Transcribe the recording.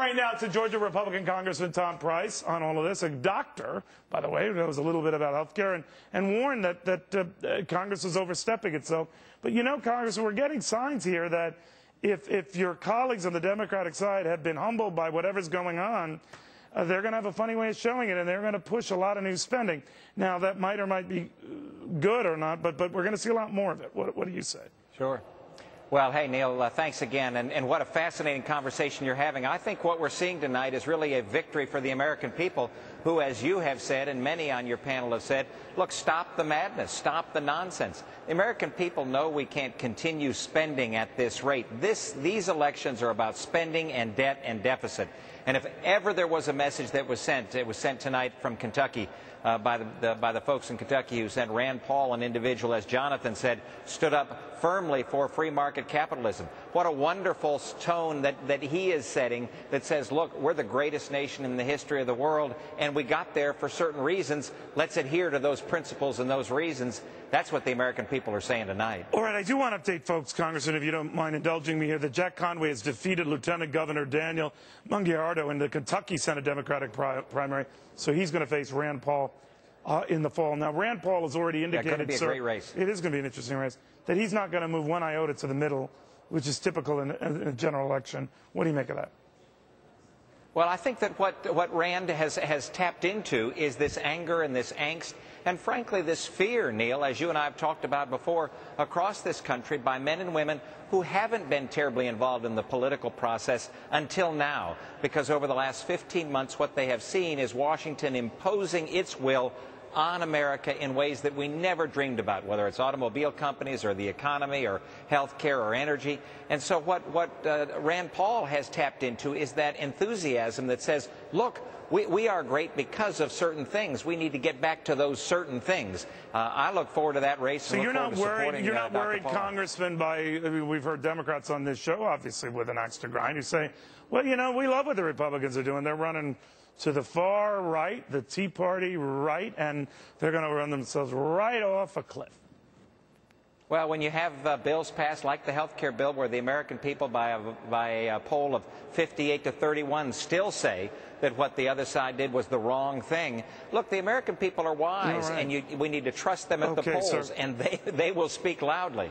right, now to Georgia Republican Congressman Tom Price on all of this, a doctor, by the way, who knows a little bit about health care, and warned that Congress was overstepping itself. But you know, Congressman, we're getting signs here that if your colleagues on the Democratic side have been humbled by whatever's going on, they're going to have a funny way of showing it, and they're going to push a lot of new spending. Now, that might or might be good or not, but we're going to see a lot more of it. What do you say? Sure. Well, hey, Neil, thanks again. And what a fascinating conversation you're having. I think what we're seeing tonight is really a victory for the American people who, as you have said, and many on your panel have said, look, stop the madness, stop the nonsense. The American people know we can't continue spending at this rate. These elections are about spending and debt and deficit. And if ever there was a message that was sent, it was sent tonight from Kentucky by the folks in Kentucky who sent Rand Paul, an individual, as Jonathan said, stood up firmly for free market capitalism. What a wonderful tone that he is setting that says, look, we're the greatest nation in the history of the world, and we got there for certain reasons. Let's adhere to those principles and those reasons. That's what the American people are saying tonight. All right, I do want to update folks, Congressman, if you don't mind indulging me here, that Jack Conway has defeated Lieutenant Governor Daniel Mungiardo in the Kentucky Senate Democratic primary, so he's going to face Rand Paul in the fall. Now, Rand Paul has already indicated, going to be a great race. It is going to be an interesting race, that he's not going to move one iota to the middle, which is typical in a general election. What do you make of that? Well, I think that what Rand has tapped into is this anger and this angst and, frankly, this fear, Neil, as you and I have talked about before, across this country by men and women who haven't been terribly involved in the political process until now, because over the last 15 months what they have seen is Washington imposing its will on America in ways that we never dreamed about, whether it's automobile companies or the economy or health care or energy. And so what Rand Paul has tapped into is that enthusiasm that says, look, we are great because of certain things. We need to get back to those certain things. I look forward to that race. So you're not worried, Congressman, we've heard Democrats on this show, obviously with an axe to grind, who say, well, you know, we love what the Republicans are doing. They're running to the far right, the Tea Party right, and they're going to run themselves right off a cliff. Well, when you have bills passed like the health care bill where the American people by a poll of 58 to 31 still say that what the other side did was the wrong thing, look, the American people are wise, and we need to trust them at the polls, and they will speak loudly.